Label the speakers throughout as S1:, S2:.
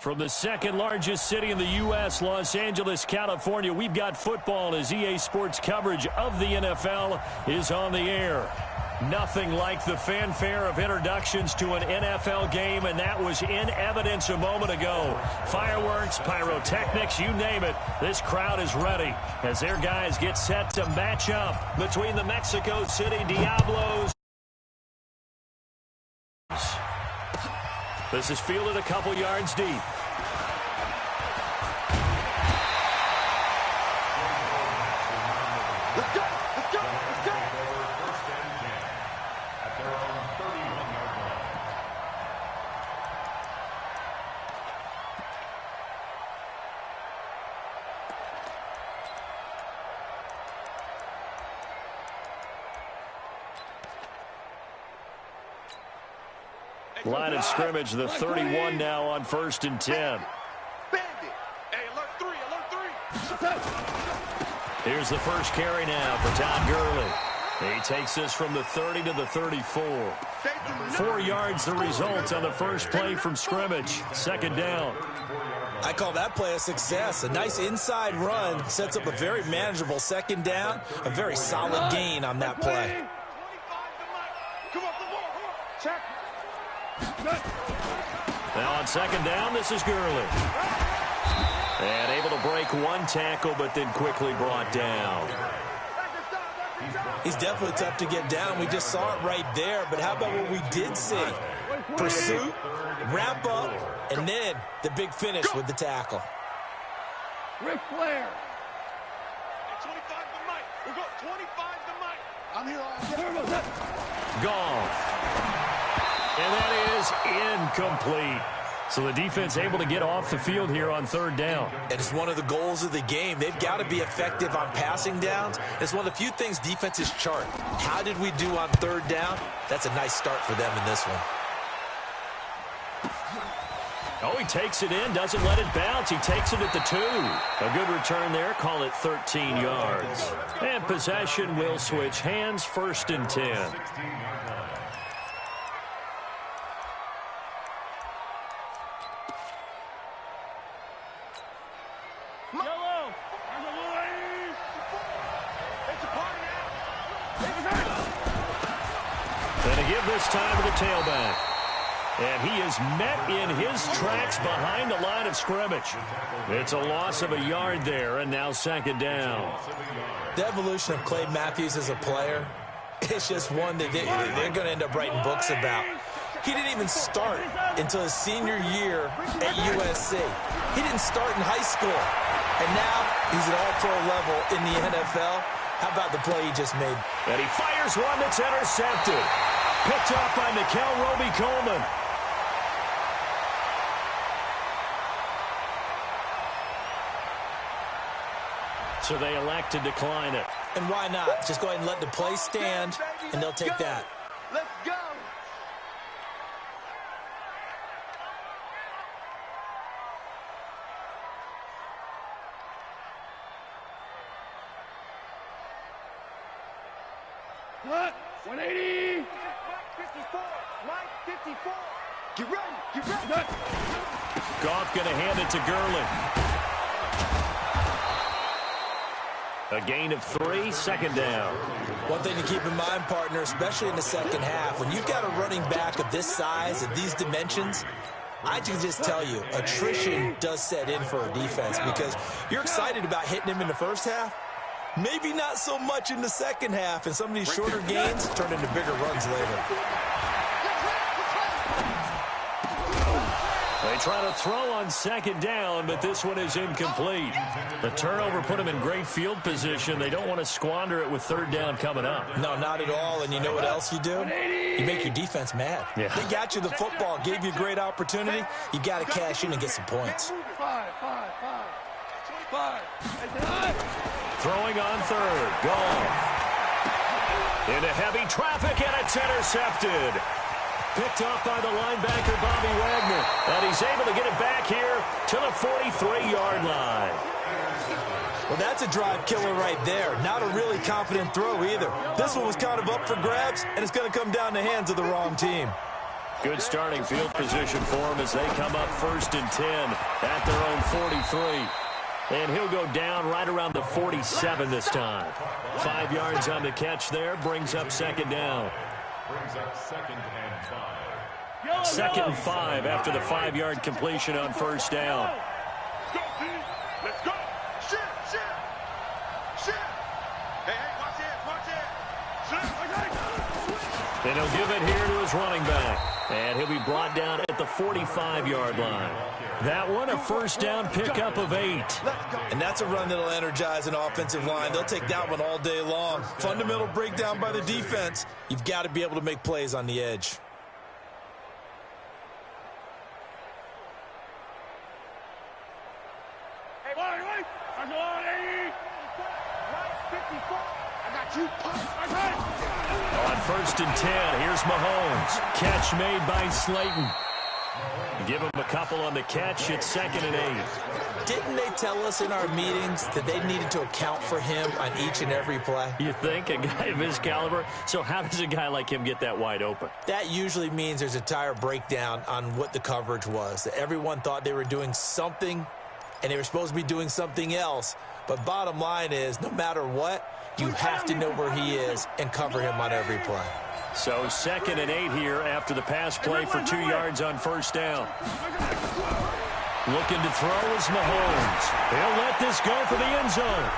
S1: From the second largest city in the U.S., Los Angeles, California, we've got football as EA Sports coverage of the NFL is on the air. Nothing like the fanfare of introductions to an NFL game, and that was in evidence a moment ago. Fireworks, pyrotechnics, you name it. This crowd is ready as their guys get set to match up between the Mexico City Diablos. This is fielded a couple yards deep.
S2: Let's go! Let's go! Let's go!
S3: First and 10 at their own 31-yard line.
S1: Line of scrimmage, the 31 now on 1st and 10.
S2: Bandit! Hey, alert 3, alert 3!
S1: Here's the first carry now for Todd Gurley. He takes this from the 30 to the 34. 4 yards the result on the first play from scrimmage. Second down.
S4: I call that play a success. A nice inside run sets up a very manageable second down. A very solid gain on that play.
S2: Come on, come on. Check.
S1: Now on second down, this is Gurley. And able to break one tackle, but then quickly brought down.
S4: He's definitely tough to get down. We just saw it right there. But how about what we did see? Pursuit, wrap up, and then the big finish with the tackle.
S2: Ric Flair. 25 to Mike. We'll go 25 to Mike. I'm here all day.
S1: Golf. And that is incomplete. So the defense able to get off the field here on third down.
S4: And it's one of the goals of the game. They've got to be effective on passing downs. It's one of the few things defenses chart. How did we do on third down? That's a nice start for them in this one.
S1: Oh, he takes it in, doesn't let it bounce. He takes it at the 2. A good return there, call it 13 yards. And possession will switch hands, 1st and 10. This time to the tailback. And he is met in his tracks behind the line of scrimmage. It's a loss of a yard there, and now second down.
S4: The evolution of Clay Matthews as a player, it's just one that they're going to end up writing books about. He didn't even start until his senior year at USC. He didn't start in high school. And now he's at all-pro level in the NFL. How about the play he just made?
S1: And he fires one that's intercepted. Picked up by Mikel Roby-Coleman. So they elect to decline it.
S4: And why not? Just go ahead and let the play stand, and they'll take that.
S2: Let's go. What? 180. Mike 54. Mike 54. Get ready. Get ready.
S1: Goff going to hand it to Gurley. A gain of 3, second down.
S4: One thing to keep in mind, partner, especially in the second half, when you've got a running back of this size and these dimensions, I can just tell you, attrition does set in for a defense because you're excited about hitting him in the first half. Maybe not so much in the second half, and some of these shorter gains turn into bigger runs later.
S1: They try to throw on second down, but this one is incomplete. The turnover put them in great field position. They don't want to squander it with third down coming up.
S4: No, not at all. And you know what else you do? You make your defense mad.
S1: Yeah.
S4: They got you the football, gave you a great opportunity. You got to cash in and get some points.
S2: 5.
S1: Throwing on third. Goff. Into heavy traffic, and it's intercepted. Picked up by the linebacker, Bobby Wagner. And he's able to get it back here to the 43-yard line.
S4: Well, that's a drive killer right there. Not a really confident throw either. This one was kind of up for grabs, and it's going to come down the hands of the wrong team.
S1: Good starting field position for him as they come up 1st and 10 at their own 43. And he'll go down right around the 47 this time. 5 yards on the catch there, brings up 2nd down.
S3: Brings up 2nd and 5.
S1: 2nd and 5 after the 5-yard completion on 1st down.
S2: Go, team. Let's go. Shit. Hey, watch it.
S1: And he'll give it here to his running back. And he'll be brought down at the 45-yard line. That one, a 1st down pickup of 8.
S4: And that's a run that'll energize an offensive line. They'll take that one all day long. Fundamental breakdown by the defense. You've got to be able to make plays on the edge.
S2: Hey, wait. I'm on 80. Right, 54. I got you.
S1: On 1st and 10, here's Mahomes. Catch made by Slayton. Give him a couple on the catch. It's 2nd and 8.
S4: Didn't they tell us in our meetings that they needed to account for him on each and every play?
S1: You think? A guy of his caliber? So how does a guy like him get that wide open?
S4: That usually means there's a entire breakdown on what the coverage was. That everyone thought they were doing something, and they were supposed to be doing something else. But bottom line is, no matter what, you have to know where he is and cover him on every play.
S1: So 2nd and 8 here after the pass play for 2 yards on 1st down. Looking to throw is Mahomes. He'll let this go for the end zone.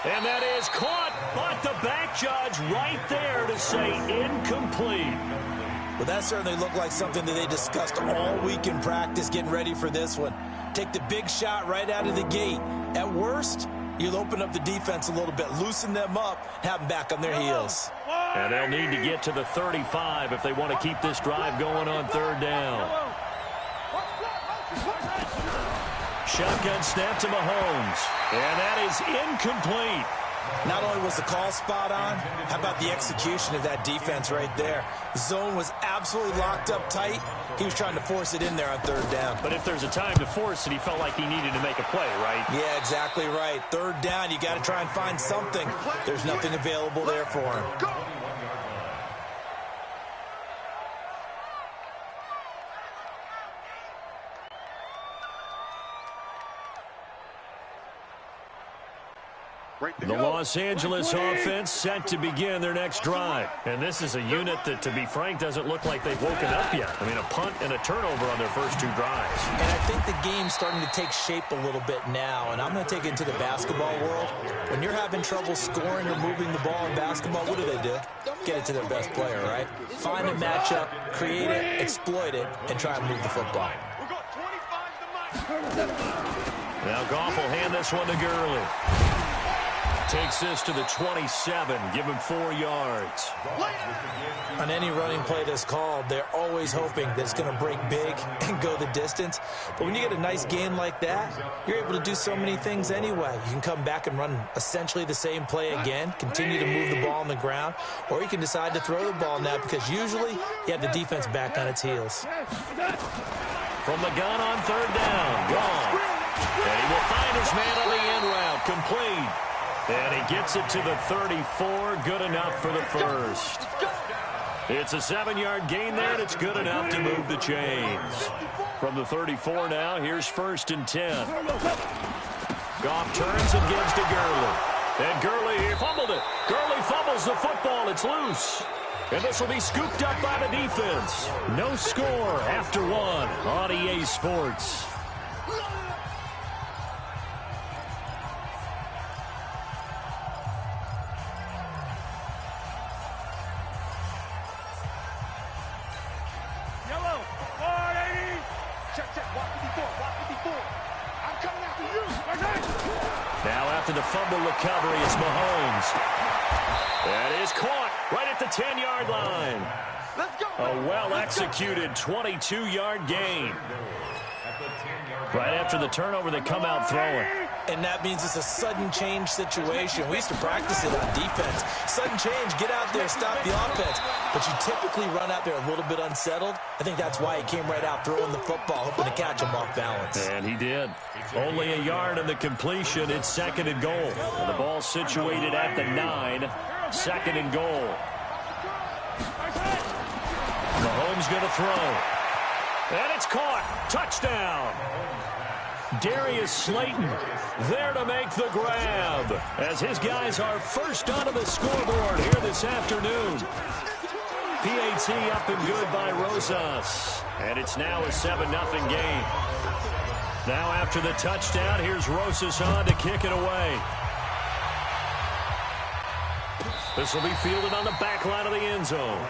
S1: And that is caught, but the back judge right there to say incomplete.
S4: Well, that certainly looked like something that they discussed all week in practice getting ready for this one. Take the big shot right out of the gate. At worst, you'll open up the defense a little bit, loosen them up, have them back on their heels.
S1: And they'll need to get to the 35 if they want to keep this drive going on 3rd down. Shotgun snap to Mahomes. And that is incomplete.
S4: Not only was the call spot on, how about the execution of that defense right there? The zone was absolutely locked up tight. He was trying to force it in there on 3rd down.
S1: But if there's a time to force it, he felt like he needed to make a play, right?
S4: Yeah, exactly right. 3rd down, you got to try and find something. There's nothing available there for him.
S1: The Los Angeles offense set to begin their next drive. And this is a unit that, to be frank, doesn't look like they've woken up yet. I mean, a punt and a turnover on their first 2 drives.
S4: And I think the game's starting to take shape a little bit now. And I'm going to take it into the basketball world. When you're having trouble scoring or moving the ball in basketball, what do? Get it to their best player, right? Find a matchup, create it, exploit it, and try and move the football.
S1: Now Goff will hand this one to Gurley. Takes this to the 27. Give him 4 yards.
S4: On any running play that's called, they're always hoping that it's going to break big and go the distance. But when you get a nice game like that, you're able to do so many things anyway. You can come back and run essentially the same play again, continue to move the ball on the ground, or you can decide to throw the ball now because usually you have the defense back on its heels.
S1: From the gun on 3rd down. Gone. And he will find his man on the end route. Complete. And he gets it to the 34. Good enough for the first. It's a 7-yard gain there, and it's good enough to move the chains. From the 34 now, here's 1st and 10. Goff turns and gives to Gurley. And Gurley fumbled it. Gurley fumbles the football. It's loose. And this will be scooped up by the defense. No score after 1 on EA Sports. Now after the fumble recovery, it's Mahomes. That is caught right at the 10-yard line. A well-executed 22-yard gain. Right after the turnover, they come out throwing.
S4: And that means it's a sudden change situation. We used to practice it on defense. Sudden change, get out there, stop the offense. But you typically run out there a little bit unsettled. I think that's why he came right out throwing the football, hoping to catch him off balance.
S1: And he did. Only a yard on the completion. It's 2nd and goal. And the ball situated at the 9. 2nd and goal. Mahomes going to throw. And it's caught. Touchdown. Darius Slayton there to make the grab as his guys are first onto the scoreboard here this afternoon. PAT up and good by Broz's. And it's now a 7-0 game. Now after the touchdown, here's Broz's on to kick it away. This will be fielded on the back line of the end zone.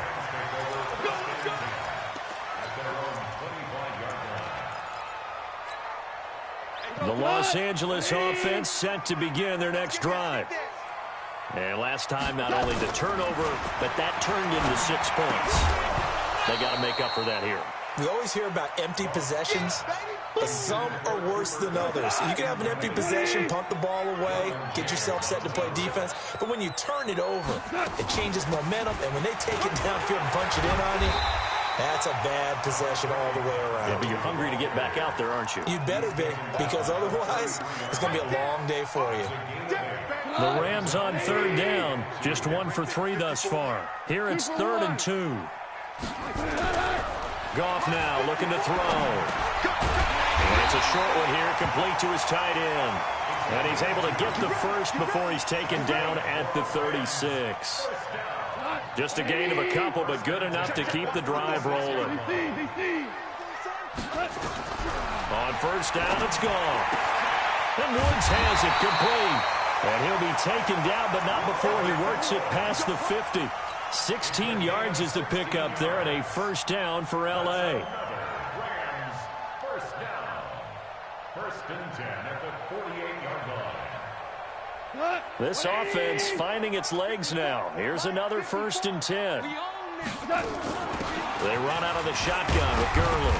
S1: The Los Angeles offense set to begin their next drive. And last time, not only the turnover, but that turned into 6 points. They got to make up for that here.
S4: We always hear about empty possessions, but some are worse than others. You can have an empty possession, punt the ball away, get yourself set to play defense, but when you turn it over, it changes momentum, and when they take it downfield and punch it in on you, that's a bad possession all the way around.
S1: Yeah, but you're hungry to get back out there, aren't you?
S4: You'd better be, because otherwise, it's going to be a long day for you.
S1: The Rams on 3rd down, just 1 for 3 thus far. Here it's 3rd and 2. Goff now looking to throw. And it's a short one here, complete to his tight end. And he's able to get the first before he's taken down at the 36. Just a gain of a couple, but good enough to keep the drive rolling. On 1st down, it's gone. And Woods has it complete. And he'll be taken down, but not before he works it past the 50. 16 yards is the pickup there, and a 1st down for L.A.
S3: Rams, 1st down. 1st and 10 at the 48-yard line.
S1: This offense finding its legs now. Here's another 1st and 10. They run out of the shotgun with Gurley.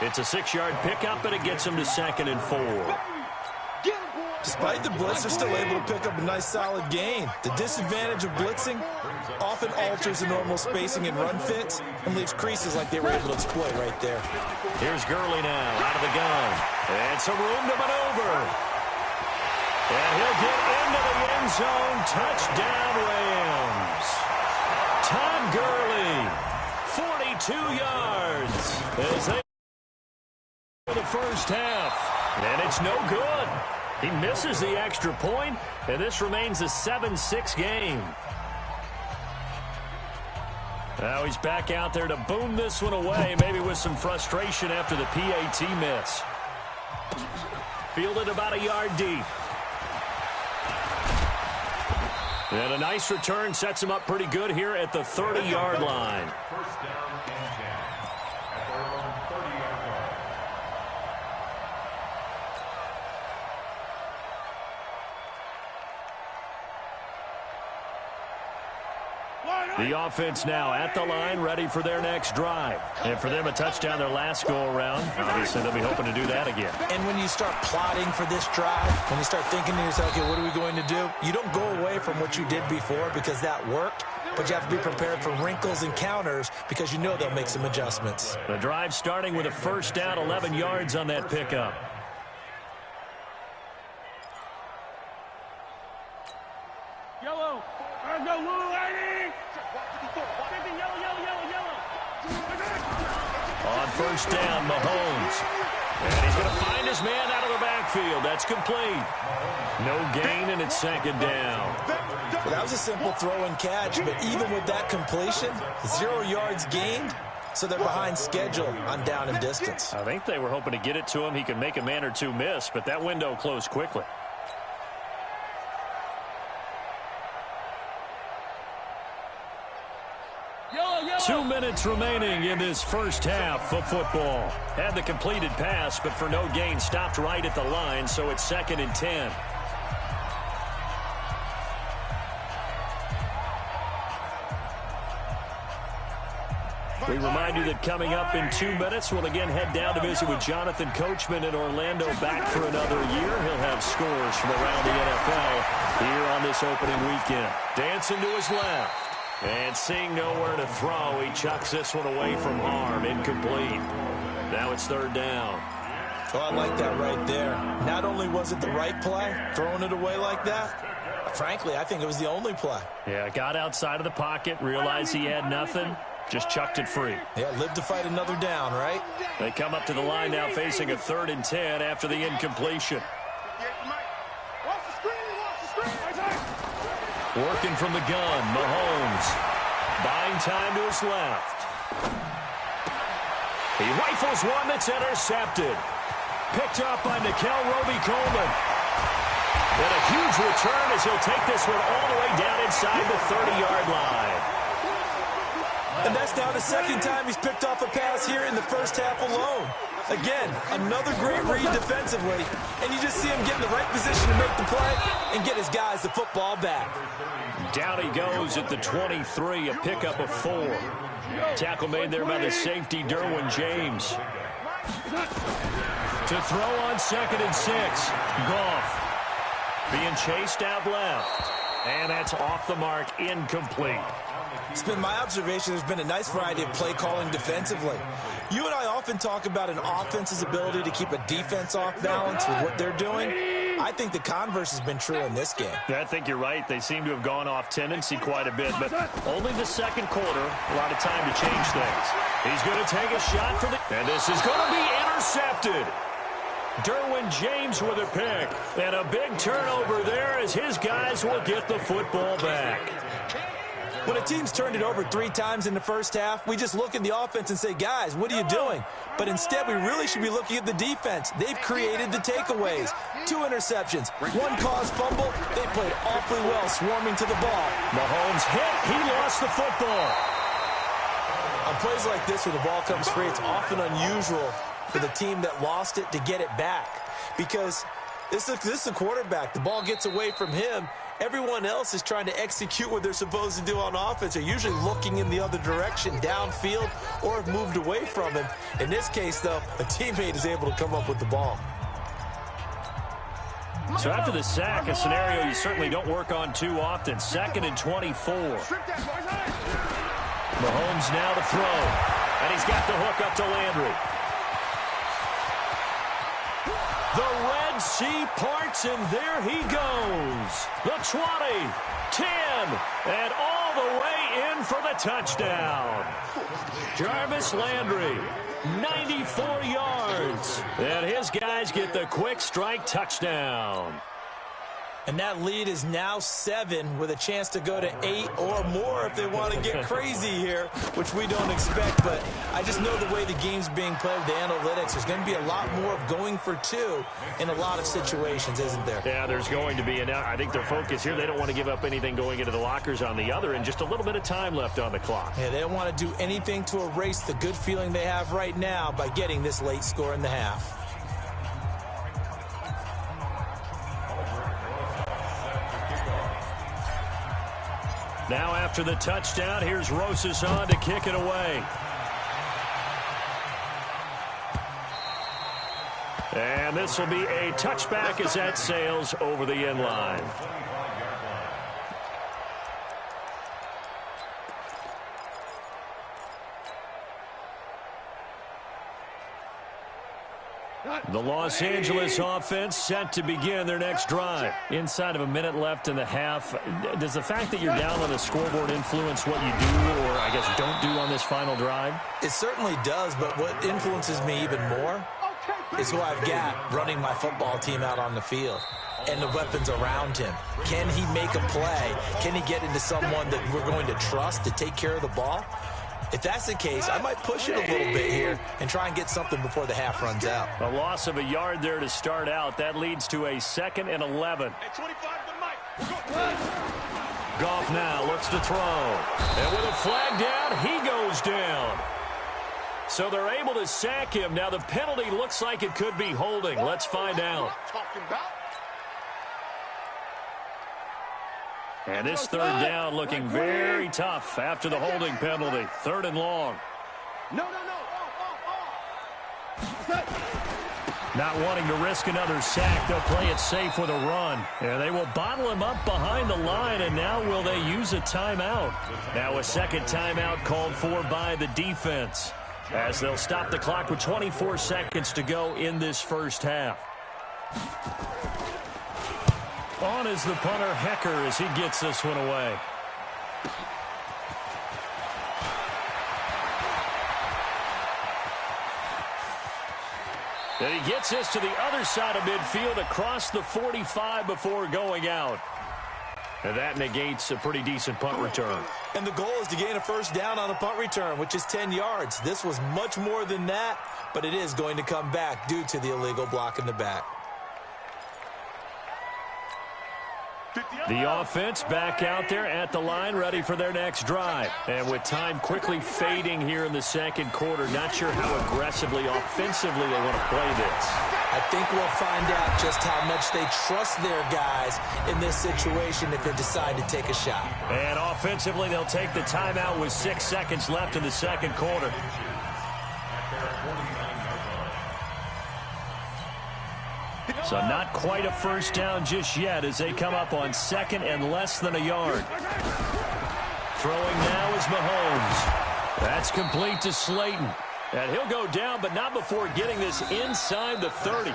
S1: It's a 6-yard pickup, and it gets them to 2nd and 4.
S4: Despite the blitz, they're still able to pick up a nice solid gain. The disadvantage of blitzing often alters the normal spacing and run fits and leaves creases like they were able to exploit right there.
S1: Here's Gurley now out of the gun. And some room to maneuver. And he'll get into the end zone. Touchdown, Rams. Todd Gurley, 42 yards as they for the 1st half. And it's no good. He misses the extra point, and this remains a 7-6 game. Now he's back out there to boom this one away, maybe with some frustration after the PAT miss. Fielded about a yard deep. And a nice return sets him up pretty good here at the 30-yard line.
S3: 1st down and 10 at their own 30-yard line.
S1: The offense now at the line, ready for their next drive. And for them, a touchdown their last go-around. Obviously, they'll be hoping to do that again.
S4: And when you start plotting for this drive, when you start thinking to yourself, okay, what are we going to do? You don't go away from what you did before because that worked, but you have to be prepared for wrinkles and counters because you know they'll make some adjustments.
S1: The drive starting with a 1st down, 11 yards on that pickup.
S2: Yellow. Let's go, little lady.
S1: On 1st down, Mahomes. And he's going to find his man out of the backfield. That's complete. No gain, and it's 2nd down.
S4: Well, that was a simple throw and catch, but even with that completion, 0 yards gained, so they're behind schedule on down and distance.
S1: I think they were hoping to get it to him. He could make a man or two miss, but that window closed quickly.
S2: Yellow.
S1: 2 minutes remaining in this 1st half of football. Had the completed pass, but for no gain, stopped right at the line, so it's 2nd and 10. We remind you that coming up in 2 minutes, we'll again head down to visit with Jonathan Coachman in Orlando, back for another year. He'll have scores from around the NFL here on this opening weekend. Dancing to his left. And seeing nowhere to throw, he chucks this one away from harm. Incomplete. Now it's 3rd down.
S4: Oh, I like that right there. Not only was it the right play, throwing it away like that, frankly, I think it was the only play.
S1: Yeah, got outside of the pocket, realized he had nothing, Just chucked it free.
S4: Yeah, live to fight another down, right?
S1: They come up to the line now facing a 3rd and 10 after the incompletion. Working from the gun, Mahomes. Buying time to his left. He rifles one that's intercepted. Picked up by Nikel Roby-Coleman. And a huge return as he'll take this one all the way down inside the 30-yard line.
S4: And that's now the 2nd time he's picked off a pass here in the first half alone. Again, another great read defensively, and you just see him get in the right position to make the play and get his guys the football back.
S1: Down he goes at the 23, a pickup of 4. Tackle made there by the safety, Derwin James. To throw on 2nd and 6, Goff. Being chased out left. And that's off the mark, incomplete.
S4: It's been my observation there's been a nice variety of play calling defensively. You and I often talk about an offense's ability to keep a defense off balance with what they're doing. I think the converse has been true in this game.
S1: I think you're right. They seem to have gone off tendency quite a bit, but only the 2nd quarter, a lot of time to change things. He's going to take a shot for the... And this is going to be intercepted. Derwin James with a pick. And a big turnover there as his guys will get the football back.
S4: When a team's turned it over 3 times in the first half, we just look at the offense and say, guys, what are you doing? But instead, we really should be looking at the defense. They've created the takeaways. 2 interceptions, 1 caused fumble. They played awfully well swarming to the ball.
S1: Mahomes hit. He lost the football.
S4: On plays like this where the ball comes free, it's often unusual for the team that lost it to get it back. Because this is a quarterback. The ball gets away from him. Everyone else is trying to execute what they're supposed to do on offense. They're usually looking in the other direction, downfield, or have moved away from him. In this case, though, a teammate is able to come up with the ball.
S1: So after the sack, a scenario you certainly don't work on too often. 2nd and 24. Mahomes now to throw. And he's got the hook up to Landry. The Red Sea parts, and there he goes. The 20, 10, and all the way in for the touchdown. Jarvis Landry, 94 yards. And his guys get the quick strike touchdown.
S4: And that lead is now 7 with a chance to go to 8 or more if they want to get crazy here, which we don't expect. But I just know the way the game's being played with the analytics, there's going to be a lot more of going for 2 in a lot of situations, isn't there?
S1: Yeah, there's going to be. And I think their focus here, they don't want to give up anything going into the lockers on the other, and just a little bit of time left on the clock.
S4: Yeah, they don't want to do anything to erase the good feeling they have right now by getting this late score in the half.
S1: Now after the touchdown, here's Rosas on to kick it away. And this will be a touchback as that sails over the end line. The Los Angeles offense set to begin their next drive. Inside of a minute left in the half, does the fact that you're down on the scoreboard influence what you do, or I guess don't do on this final drive?
S4: It certainly does, but what influences me even more is who I've got running my football team out on the field and the weapons around him. Can he make a play? Can he get into someone that we're going to trust to take care of the ball? If that's the case, I might push it a little bit here and try and get something before the half runs out.
S1: A loss of a yard there to start out. That leads to a 2nd and 11. Goff now looks to throw. And with a flag down, he goes down. So they're able to sack him. Now the penalty looks like it could be holding. Let's find out. And this 3rd down looking very tough after the holding penalty. 3rd and long. Not wanting to risk another sack, they'll play it safe with a run. And they will bottle him up behind the line, and now will they use a timeout? Now a 2nd timeout called for by the defense, as they'll stop the clock with 24 seconds to go in this first half. On is the punter, Hecker, as he gets this one away. And he gets this to the other side of midfield across the 45 before going out. And that negates a pretty decent punt return.
S4: And the goal is to gain a first down on a punt return, which is 10 yards. This was much more than that, but it is going to come back due to the illegal block in the back.
S1: The offense back out there at the line, ready for their next drive. And with time quickly fading here in the second quarter, not sure how aggressively, offensively they want to play this.
S4: I think we'll find out just how much they trust their guys in this situation if they decide to take a shot.
S1: And offensively, they'll take the timeout with 6 seconds left in the second quarter. So not quite a first down just yet as they come up on second and less than a yard. Throwing now is Mahomes. That's complete to Slayton. And he'll go down, but not before getting this inside the 30.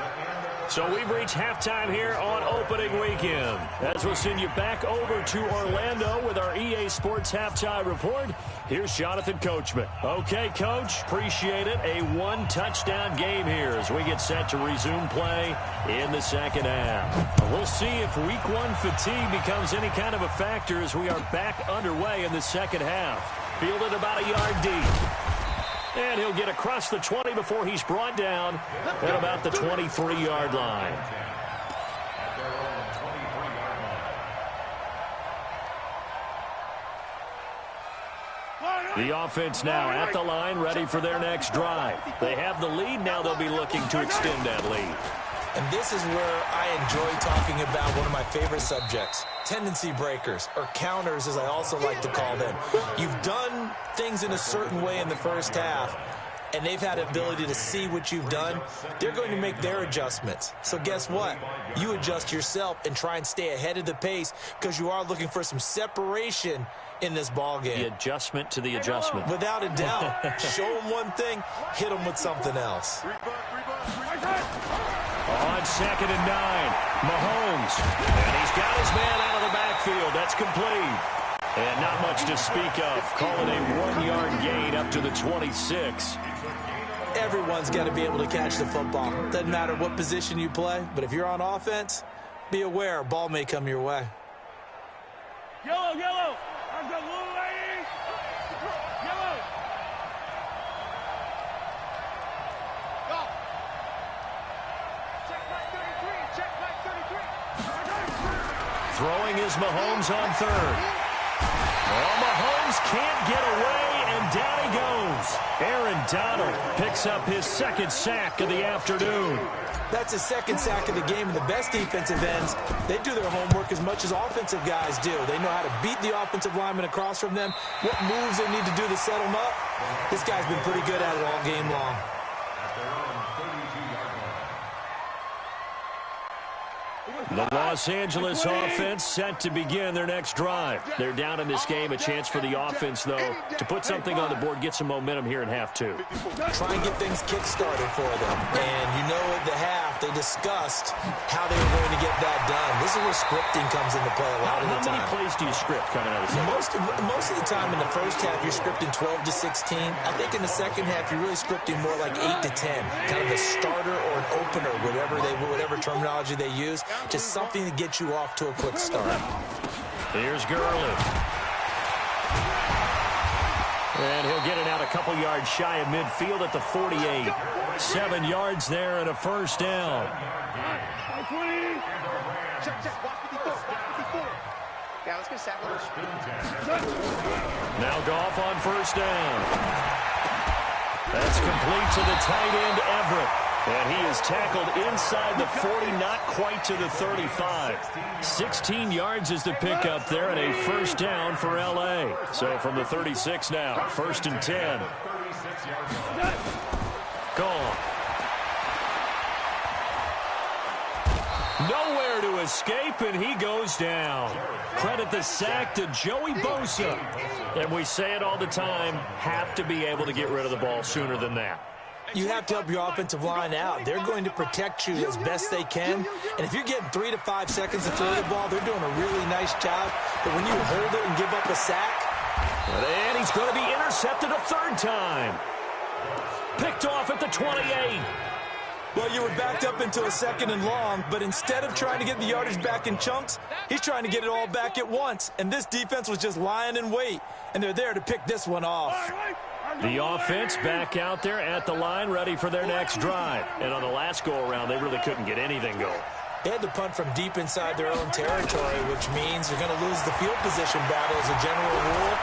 S1: So we've reached halftime here on opening weekend. As we'll send you back over to Orlando with our EA Sports Halftime Report, here's Jonathan Coachman. Okay, Coach, appreciate it. A one-touchdown game here as we get set to resume play in the second half. We'll see if week one fatigue becomes any kind of a factor as we are back underway in the second half. Fielded about a yard deep. And he'll get across the 20 before he's brought down at about the 23-yard line. The offense now at the line, ready for their next drive. They have the lead. Now they'll be looking to extend that lead.
S4: And this is where I enjoy talking about one of my favorite subjects, tendency breakers, or counters as I also like to call them. You've done things in a certain way in the first half, and they've had the ability to see what you've done. They're going to make their adjustments. So guess what? You adjust yourself and try and stay ahead of the pace because you are looking for some separation in this ball game.
S1: The adjustment to the adjustment.
S4: Without a doubt. Show them one thing, hit them with something else.
S1: On second and 9, Mahomes. And he's got his man out of the backfield. That's complete. And not much to speak of. Calling a 1-yard gain up to the 26.
S4: Everyone's got to be able to catch the football. Doesn't matter what position you play, but if you're on offense, be aware a ball may come your way.
S2: Yellow, yellow. I've got little lady. Yellow. Go. Check right 33. Check right 33.
S1: Throwing is Mahomes on third. Well, Mahomes can't get away, and down he goes. Aaron Donald picks up his second sack of the afternoon.
S4: That's his second sack of the game, and the best defensive ends, they do their homework as much as offensive guys do. They know how to beat the offensive lineman across from them, what moves they need to do to set them up. This guy's been pretty good at it all game long.
S1: The Los Angeles offense set to begin their next drive. They're down in this game. A chance for the offense, though, to put something on the board, get some momentum here in half two.
S4: Try and get things kick-started for them. And you know at the half, they discussed how they were going to get that done. This is where scripting comes into play a lot of the time.
S1: How many plays do you script coming out of this?
S4: Most of the time in the first half, you're scripting 12 to 16. I think in the second half, you're really scripting more like 8 to 10. Kind of a starter or an opener, whatever terminology they use. Just something to get you off to a quick start.
S1: Here's Gurley. And he'll get it out a couple yards shy of midfield at the 48. 7 yards there and a first down.
S2: Yeah, let's get sack.
S1: Now Goff on first down. That's complete to the tight end, Everett. And he is tackled inside the 40, not quite to the 35. 16 yards is the pickup there, and a first down for L.A. So from the 36 now, 1st and 10. Gone. Nowhere to escape, and he goes down. Credit the sack to Joey Bosa. And we say it all the time, have to be able to get rid of the ball sooner than that.
S4: You have to help your offensive line out. They're going to protect you as best they can. And if you're getting 3 to 5 seconds to throw the ball, they're doing a really nice job. But when you hold it and give up a sack.
S1: And he's going to be intercepted a third time. Picked off at the 28.
S4: Well, you were backed up into a 2nd and long, but instead of trying to get the yardage back in chunks, he's trying to get it all back at once. And this defense was just lying in wait, and they're there to pick this one off.
S1: The offense back out there at the line, ready for their next drive. And on the last go-around, they really couldn't get anything going.
S4: They had to punt from deep inside their own territory, which means they're going to lose the field position battle as a general rule.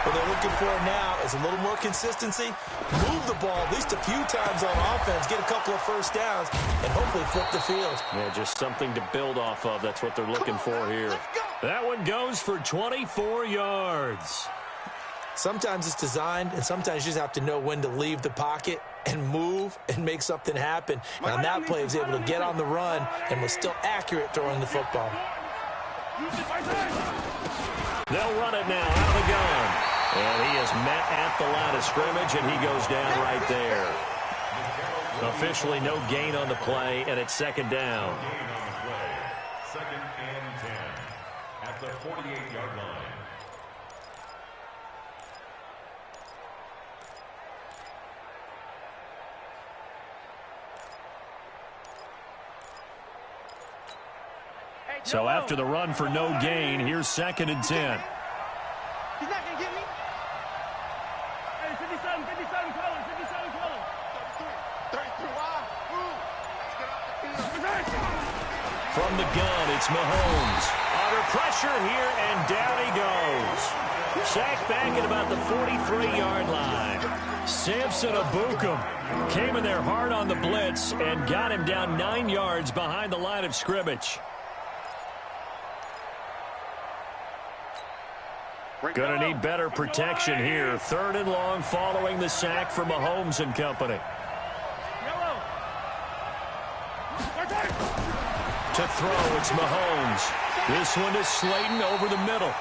S4: What they're looking for now is a little more consistency, move the ball at least a few times on offense, get a couple of first downs, and hopefully flip the field.
S1: Yeah, just something to build off of. That's what they're looking for here. That one goes for 24 yards.
S4: Sometimes it's designed, and sometimes you just have to know when to leave the pocket and move and make something happen. And on that play, he was able to get on the run and was still accurate throwing the football.
S1: They'll run it now out of the gun. And he is met at the line of scrimmage, and he goes down right there. Officially no gain on the play, and it's 2nd down.
S3: 2nd and 10 at the 48-yard line.
S1: So after the run for no gain, here's 2nd and 10.
S2: He's not going to get me. Hey, 57, color, 57, color. 33, wide. Let's get off the field.
S1: From the gun, it's Mahomes. Under pressure here, and down he goes. Sacked back at about the 43-yard line. Samson Abukum came in there hard on the blitz and got him down 9 yards behind the line of scrimmage. Going to need better protection here. 3rd and long following the sack from Mahomes and company. To throw, it's Mahomes. This one is Slayton over the middle.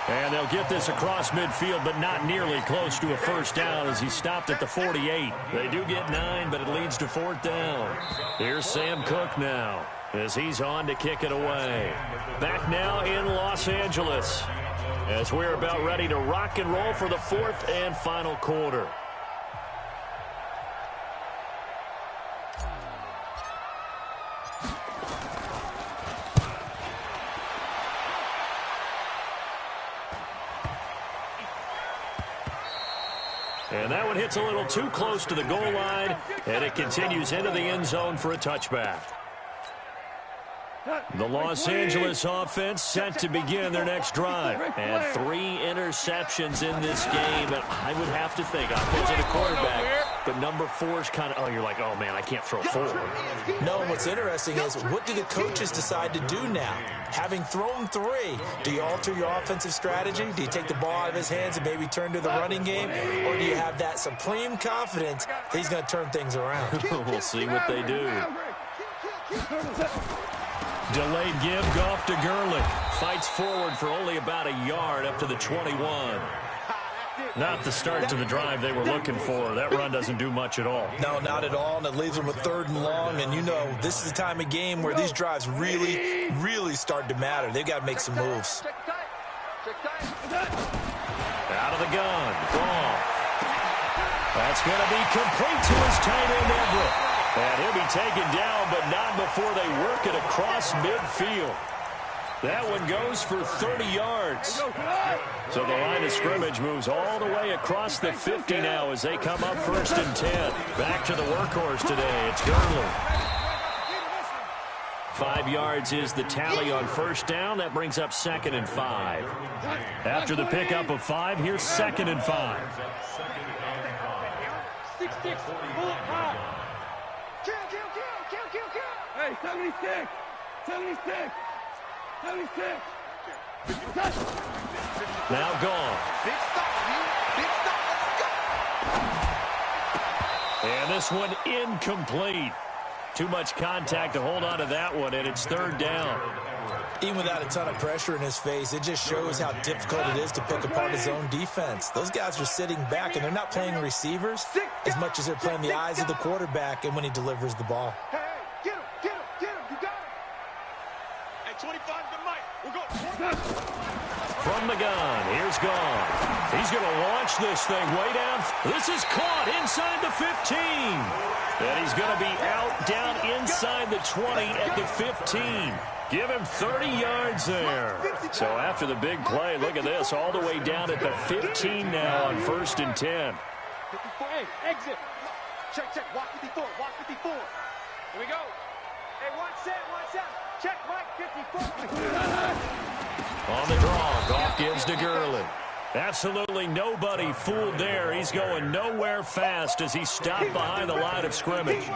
S1: And they'll get this across midfield, but not nearly close to a first down as he stopped at the 48. They do get 9, but it leads to 4th down. Here's Sam Cook now as he's on to kick it away. Back now in Los Angeles as we're about ready to rock and roll for the 4th and final quarter. And that one hits a little too close to the goal line, and it continues into the end zone for a touchback. The Los Angeles offense set to begin their next drive. And 3 interceptions in this game. And I would have to think, I wasn't a quarterback, but number 4 is kind of, oh, you're like, oh, man, I can't throw 4.
S4: No, what's interesting is what do the coaches decide to do now? Having thrown 3, do you alter your offensive strategy? Do you take the ball out of his hands and maybe turn to the running game? Or do you have that supreme confidence that he's going to turn things around?
S1: We'll see what they do. Delayed give, Goff to Gurley. Fights forward for only about a yard up to the 21. Not the start to the drive they were looking for. That run doesn't do much at all.
S4: No, not at all, and it leaves them with 3rd and long. And you know, this is the time of game where these drives really, really start to matter. They've got to make some moves.
S1: Out of the gun, Goff. That's going to be complete to his tight end, Everett. And he'll be taken down, but not before they work it across midfield. That one goes for 30 yards. So the line of scrimmage moves all the way across the 50 now as they come up 1st and 10. Back to the workhorse today. It's Gurley. 5 yards is the tally on 1st down. That brings up 2nd and 5. After the pickup of 5, here's 2nd and 5.
S2: 6-6, pull up high. Kill. Hey, 76. 76. 76.
S1: Now gone.
S2: Big stop, big stop. Let's go.
S1: And this one incomplete. Too much contact to hold on to that one, and it's 3rd down.
S4: Even without a ton of pressure in his face, it just shows how difficult it is to pick apart his own defense. Those guys are sitting back, and they're not playing receivers as much as they're playing the eyes of the quarterback and when he delivers the ball.
S2: Hey, get him. You got it. Hey, 25 to Mike. We'll go.
S1: from the gun. Here's Goff. He's going to launch this thing way down. This is caught inside the 15. And he's going to be out down inside the 20 at the 15. Give him 30 yards there. So after the big play, look at this, all the way down at the 15 now on 1st and 10.
S2: 54, hey, exit. Check, check, walk 54, walk 54. Here we go. Hey, watch out. Check, Mike, 54.
S1: On the draw, Goff gives to Gurley. Absolutely nobody fooled there. He's going nowhere fast as he stopped behind the line of scrimmage.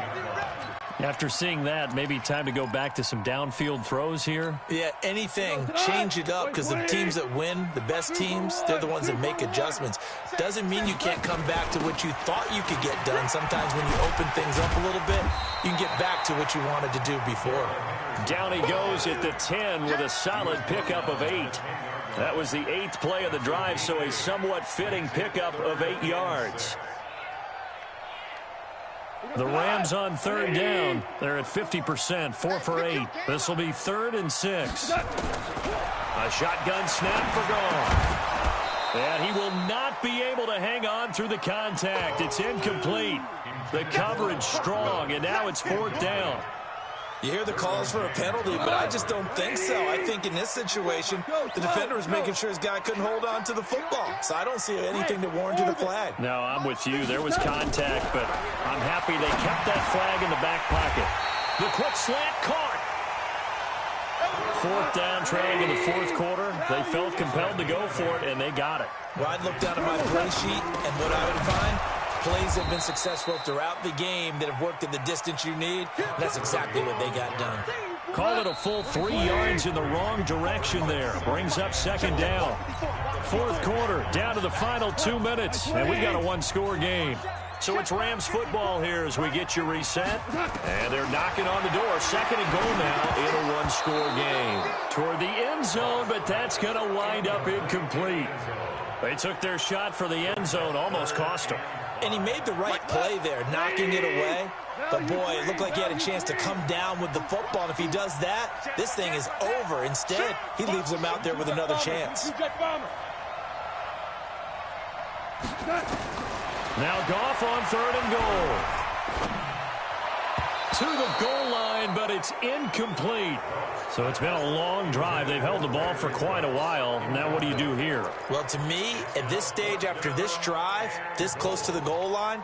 S1: After seeing that, maybe time to go back to some downfield throws here.
S4: Yeah, anything. Change it up, because the teams that win, the best teams, they're the ones that make adjustments. Doesn't mean you can't come back to what you thought you could get done. Sometimes when you open things up a little bit, you can get back to what you wanted to do before.
S1: Down he goes at the 10 with a solid pickup of 8. That was the 8th play of the drive, so a somewhat fitting pickup of 8 yards. The Rams on 3rd down. They're at 50%, 4 for 8. This will be 3rd and 6. A shotgun snap for Goff. And he will not be able to hang on through the contact. It's incomplete. The coverage strong, and now it's 4th down.
S4: You hear the calls for a penalty, but I just don't think so. I think in this situation, the defender was making sure his guy couldn't hold on to the football. So I don't see anything that warranted a flag.
S1: No, I'm with you. There was contact, but I'm happy they kept that flag in the back pocket. The quick slant caught. 4th down, trailing in the 4th quarter. They felt compelled to go for it, and they got it.
S4: Well, I'd look down at my play sheet, and what I would find, plays have been successful throughout the game that have worked in the distance you need. That's exactly what they got done.
S1: Call it a full 3 yards in the wrong direction there. Brings up 2nd down. 4th quarter, down to the final 2 minutes, and we got a 1-score game. So it's Rams football here as we get you reset. And they're knocking on the door. 2nd and goal now in a 1-score game. Toward the end zone, but that's going to wind up incomplete. They took their shot for the end zone, almost cost them.
S4: And he made the right play there, knocking it away. But, boy, it looked like he had a chance to come down with the football. And if he does that, this thing is over. Instead, he leaves him out there with another chance.
S1: Now Goff on 3rd and goal. To the goal line, but it's incomplete. So it's been a long drive. They've held the ball for quite a while. Now what do you do here?
S4: Well, to me, at this stage, after this drive, this close to the goal line,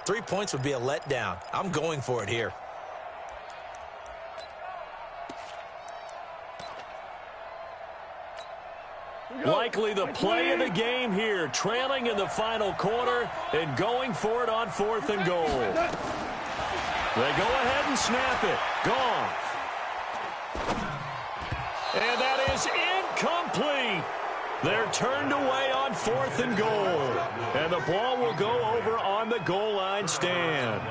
S4: 3 points would be a letdown. I'm going for it here.
S1: Likely the play of the game here, trailing in the final quarter and going for it on 4th and goal. They go ahead and snap it. Goff. And that is incomplete. They're turned away on 4th and goal. And the ball will go over on the goal line stand.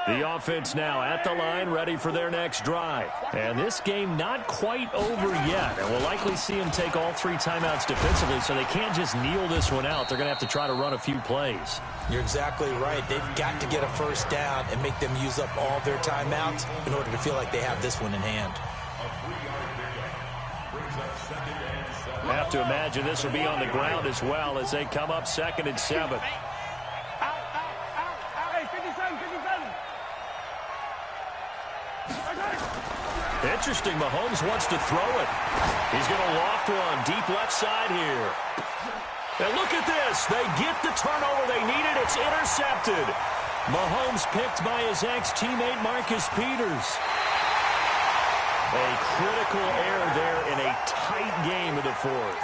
S1: The offense now at the line, ready for their next drive. And this game not quite over yet. And we'll likely see them take all 3 timeouts defensively, so they can't just kneel this one out. They're going to have to try to run a few plays.
S4: You're exactly right. They've got to get a 1st down and make them use up all their timeouts in order to feel like they have this one in hand.
S1: I have to imagine this will be on the ground as well as they come up 2nd and 7. Interesting, Mahomes wants to throw it. He's going to loft one deep left side here. And look at this. They get the turnover they needed. It's intercepted. Mahomes picked by his ex-teammate Marcus Peters. A critical error there in a tight game of the 4th.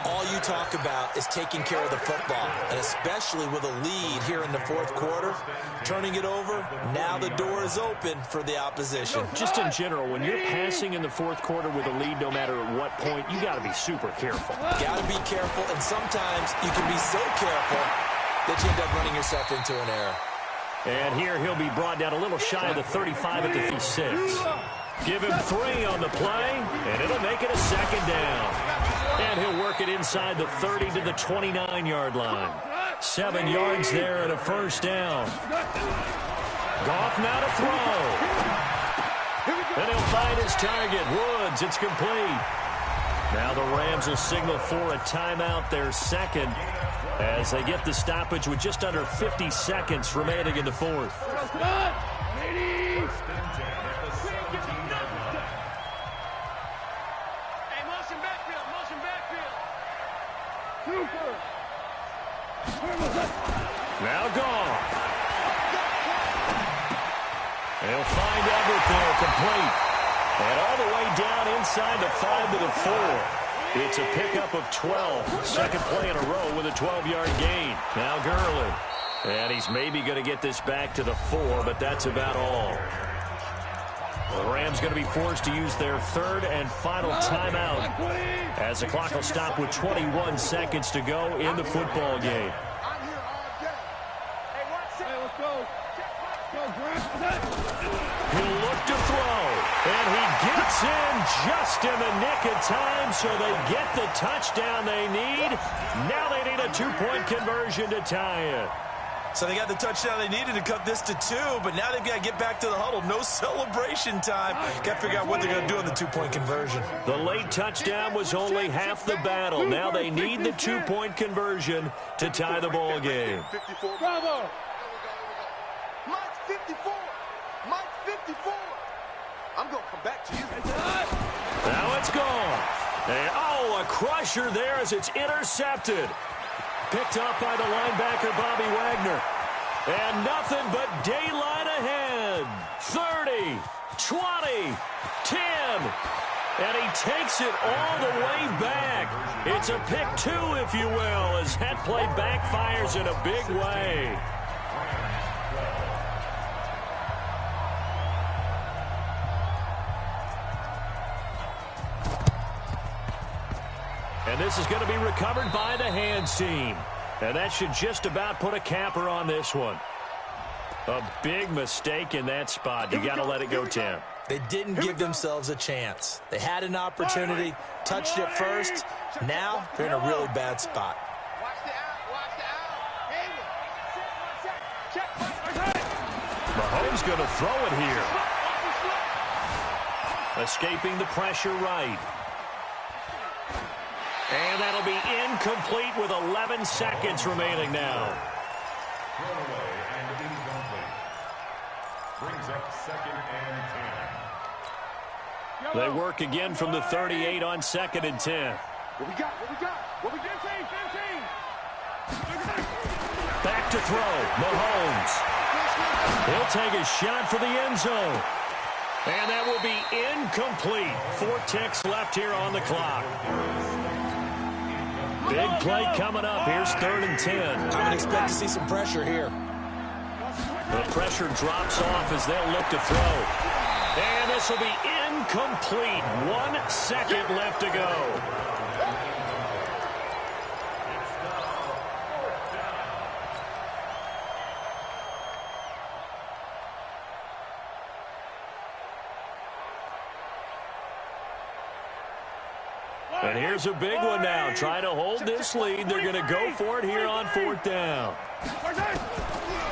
S4: All you talk about is taking care of the football, and especially with a lead here in the 4th quarter, turning it over, now the door is open for the opposition.
S1: Just in general, when you're passing in the 4th quarter with a lead, no matter at what point, you got to be super careful.
S4: Got to be careful, and sometimes you can be so careful that you end up running yourself into an error.
S1: And here he'll be brought down a little shy of the 35 at the 36. Give him 3 on the play, and it'll make it a 2nd down. And he'll work it inside the 30 to the 29-yard line. 7 yards there and a 1st down. Goff now to throw. And he'll find his target. Woods, it's complete. Now the Rams will signal for a timeout, their second, as they get the stoppage with just under 50 seconds remaining in the fourth.
S2: Come on, ladies. Hey, motion backfield, motion backfield. Super.
S1: Now gone. They'll find Everett there, complete. And all the way down inside the 5 to the 4. It's a pickup of 12. Second play in a row with a 12-yard gain. Now Gurley. And he's maybe going to get this back to the 4, but that's about all. The Rams going to be forced to use their third and final timeout as the clock will stop with 21 seconds to go in the football game. He'll look to throw, and he gets in just in the nick of time, so they get the touchdown they need. Now they need a two-point conversion to tie it.
S4: So they got the touchdown they needed to cut this to 2, but now they've got to get back to the huddle. No celebration time. Got to figure out what they're going to do on the two-point conversion.
S1: The late touchdown was only half the battle. Now they need the two-point conversion to tie the ball game.
S2: 54. Bravo. Mike's 54. Mike's 54. I'm going to come back to you.
S1: Now it's gone. And, oh, a crusher there as it's intercepted. Picked up by the linebacker, Bobby Wagner. And nothing but daylight ahead. 30, 20, 10. And he takes it all the way back. It's a pick 2, if you will, as that play backfires in a big way. And this is going to be recovered by the hands team. And that should just about put a capper on this one. A big mistake in that spot. You got to let it go, Tim.
S4: They didn't give themselves a chance. They had an opportunity, touched it first. Now they're in a really bad spot.
S2: Watch the out. Watch the out. Check.
S1: Mahomes going to throw it here. Escaping the pressure right. And that'll be incomplete with 11 seconds remaining now.
S3: Throwaway and incomplete. Brings up 2nd and 10.
S1: They work again from the 38 on 2nd and 10.
S2: What we got?
S1: Back to throw. Mahomes. He'll take a shot for the end zone. And that will be incomplete. 4 ticks left here on the clock. Big play coming up. Here's 3rd and 10.
S4: I would expect to see some pressure here.
S1: The pressure drops off as they'll look to throw. And this will be incomplete. 1 second left to go. And here's a big one now. Trying to hold this lead. They're going to go for it here on 4th down.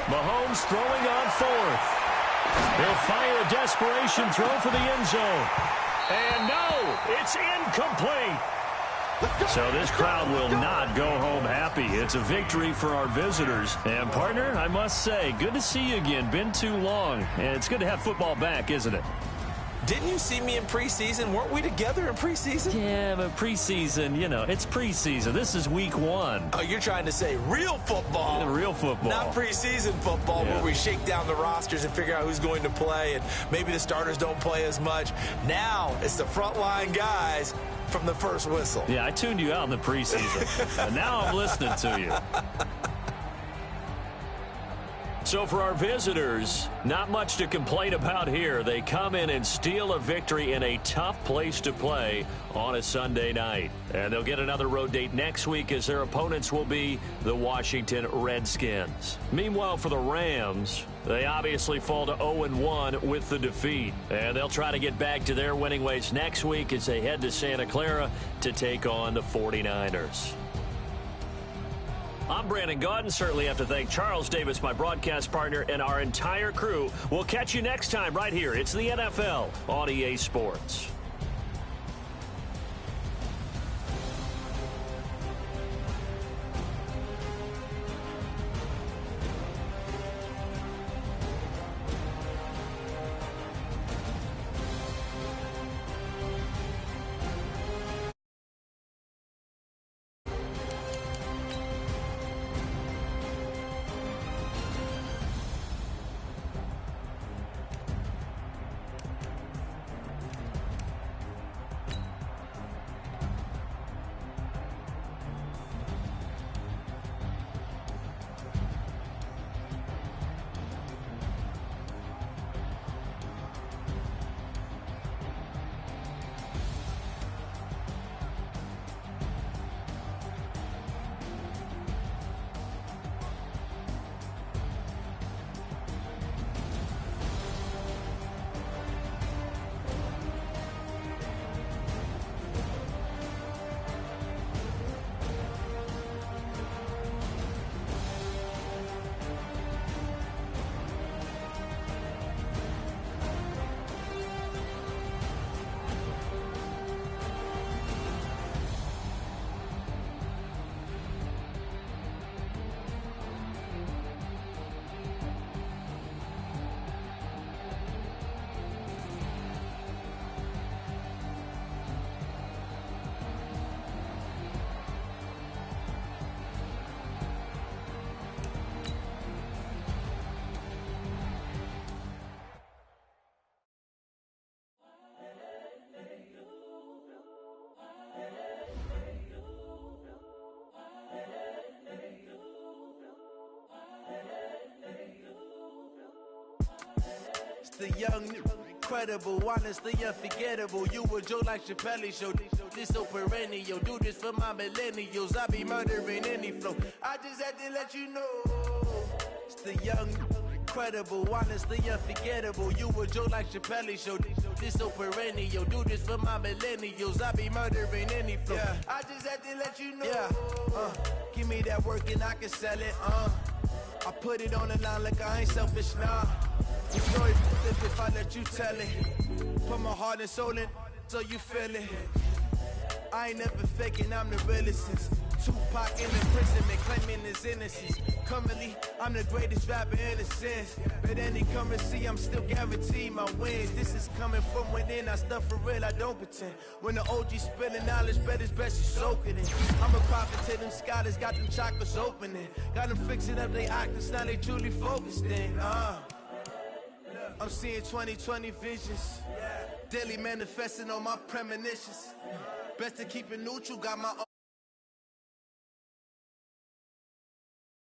S1: Mahomes throwing on 4th. He'll fire a desperation throw for the end zone. And no, it's incomplete. So this crowd will not go home happy. It's a victory for our visitors. And, partner, I must say, good to see you again. Been too long. And it's good to have football back, isn't it?
S4: Didn't you see me in preseason? Weren't we together in preseason?
S1: Yeah, but preseason, you know, it's preseason. This is week 1.
S4: Oh, you're trying to say real football.
S1: Yeah, real football.
S4: Not preseason football where we shake down the rosters and figure out who's going to play, and maybe the starters don't play as much. Now it's the frontline guys from the first whistle.
S1: Yeah, I tuned you out in the preseason. And now I'm listening to you. So for our visitors, not much to complain about here. They come in and steal a victory in a tough place to play on a Sunday night. And they'll get another road date next week as their opponents will be the Washington Redskins. Meanwhile, for the Rams, they obviously fall to 0-1 with the defeat. And they'll try to get back to their winning ways next week as they head to Santa Clara to take on the 49ers. I'm Brandon Gaudin. Certainly have to thank Charles Davis, my broadcast partner, and our entire crew. We'll catch you next time right here. It's the NFL on EA Sports.
S5: The young, incredible, honestly unforgettable. You a Joe like Chappelle show. This so perennial. Do this for my millennials. I be murdering any flow. I just had to let you know. It's the young, incredible, honestly unforgettable. You a Joe like Chappelle show. This so perennial. Do this for my millennials. I be murdering any flow. Yeah. I just had to let you know. Yeah. Give me that work and I can sell it. I put it on the line like I ain't selfish, nah. The story flip if I let you tell it. Put my heart and soul in so you feel it. I ain't never faking, I'm the realest since Tupac in imprisonment, claiming his innocence. Currently, I'm the greatest rapper in a sense. But any currency, I'm still guaranteed my wins. This is coming from within, I stuff for real, I don't pretend. When the OG spilling knowledge, bet it's best you soak it in. I'm a prophet to them scholars, got them chakras opening. Got them fixing up they octaves, now they truly focused in. I'm seeing 2020 visions. Daily manifesting on my premonitions. Best to keep it neutral, got my own.